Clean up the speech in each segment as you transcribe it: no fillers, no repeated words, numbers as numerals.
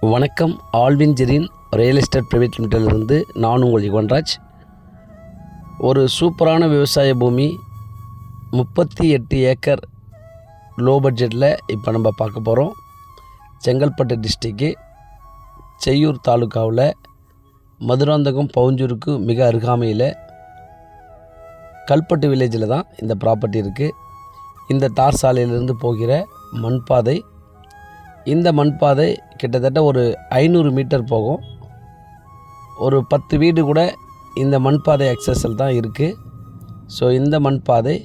வணக்கம். Alvin Jerin real estate private லிமிட்டடிலிருந்து நான் உங்கள் யுவன்ராஜ். ஒரு சூப்பரான விவசாய பூமி 38 ஏக்கர் லோ பட்ஜெட்டில் இப்போ நம்ம பார்க்க போகிறோம். செங்கல்பட்டு டிஸ்ட்ரிக்கு செய்யூர் தாலுக்காவில் மதுராந்தகம் பவுஞ்சூருக்கு மிக அருகாமையில் கல்பட்டு வில்லேஜில் தான் இந்த ப்ராப்பர்ட்டி இருக்குது. இந்த தார் சாலையிலிருந்து போகிற மண்பாதை, இந்த மண்பாதை கிட்டத்தட்ட ஒரு 500 மீட்டர் போகும். ஒரு 10 வீடு கூட இந்த மண்பாதை அக்சஸில் தான் இருக்குது. ஸோ இந்த மண்பாதை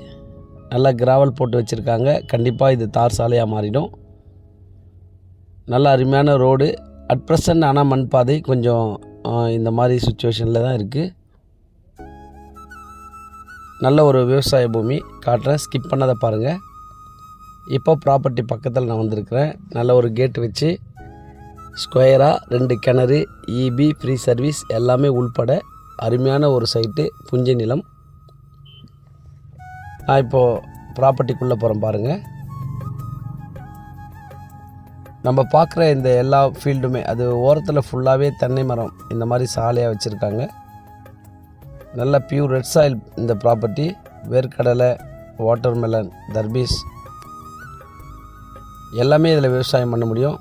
நல்லா கிராவல் போட்டு வச்சுருக்காங்க. கண்டிப்பாக இது தார் சாலையாக மாறிடும். நல்ல அருமையான ரோடு அட் ப்ரெசன்ட். ஆனால் மண்பாதை கொஞ்சம் இந்த மாதிரி சுச்சுவேஷனில் தான் இருக்குது. நல்ல ஒரு விவசாய பூமி காட்டுறேன், ஸ்கிப் பண்ணதை பாருங்கள். இப்போ ப்ராப்பர்ட்டி பக்கத்தில் நான் வந்திருக்கிறேன். நல்ல ஒரு கேட் வச்சு ஸ்கொயராக 2 கிணறு, இபி ஃப்ரீ சர்வீஸ் எல்லாமே உள்பட அருமையான ஒரு சைட்டு, புஞ்சை நிலம். நான் இப்போது ப்ராப்பர்ட்டிக்குள்ளே போகிறேன் பாருங்கள். நம்ம பார்க்குற இந்த எல்லா ஃபீல்டுமே அது ஓரத்தில் ஃபுல்லாகவே தென்னை மரம் இந்த மாதிரி சாலையாக வச்சுருக்காங்க. நல்ல பியூர் ரெட் சாயில் இந்த ப்ராப்பர்ட்டி. வேர்க்கடலை, வாட்டர்மெலன், தர்பீஸ் எல்லாமே இதில் விவசாயம் பண்ண முடியும்.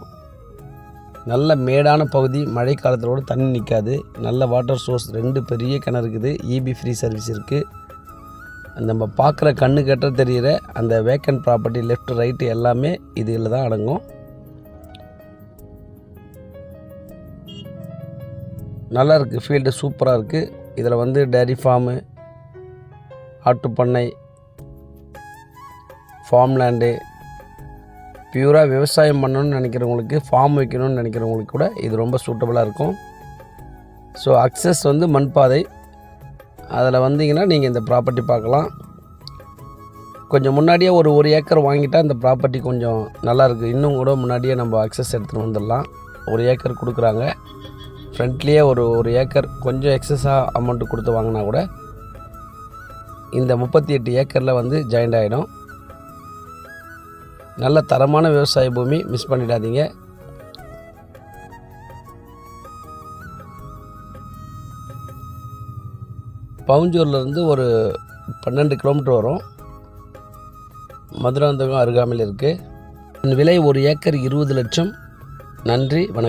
நல்ல மேடான பகுதி, மழை காலத்தில் கூட தண்ணி நிற்காது. நல்ல வாட்டர் சோர்ஸ், 2 பெரிய கிணறு இருக்குது, இபி ஃப்ரீ சர்வீஸ் இருக்குது. நம்ம பார்க்குற கண்ணு கட்ட தெரிகிற அந்த வேக்கன்ட் ப்ராப்பர்ட்டி லெஃப்ட் ரைட்டு எல்லாமே இதில் தான் அடங்கும். நல்லா இருக்குது, ஃபீல்டு சூப்பராக இருக்குது. இதில் வந்து டேரி ஃபார்மு, ஆட்டு பண்ணை, ஃபார்ம் லேண்டு, பியூராக விவசாயம் பண்ணணும்னு நினைக்கிறவங்களுக்கு, ஃபார்ம் வைக்கணும்னு நினைக்கிறவங்களுக்கு கூட இது ரொம்ப சூட்டபுளாக இருக்கும். ஸோ அக்சஸ் வந்து மண்பாதை, அதில் வந்தீங்கன்னா நீங்கள் இந்த ப்ராப்பர்ட்டி பார்க்கலாம். கொஞ்சம் முன்னாடியே ஒரு ஏக்கர் வாங்கிட்டால் இந்த ப்ராப்பர்ட்டி கொஞ்சம் நல்லாயிருக்கு. இன்னும் கூட முன்னாடியே நம்ம அக்சஸ் எடுத்துகிட்டு வந்துடலாம். 1 ஏக்கர் கொடுக்குறாங்க. ஃப்ரண்ட்லேயே ஒரு ஏக்கர் கொஞ்சம் எக்ஸஸாக அமௌண்ட்டு கொடுத்து வாங்கினா கூட இந்த 38 ஏக்கரில் வந்து ஜாயிண்ட் ஆகிடும். நல்ல தரமான விவசாய பூமி, மிஸ் பண்ணிடாதீங்க. பவுஞ்சூர்லேருந்து ஒரு 12 கிலோமீட்டர் வரும். மதுராந்தகம் அருகாமையில் இருக்குது. விலை 1 ஏக்கர் 20 லட்சம். நன்றி, வணக்கம்.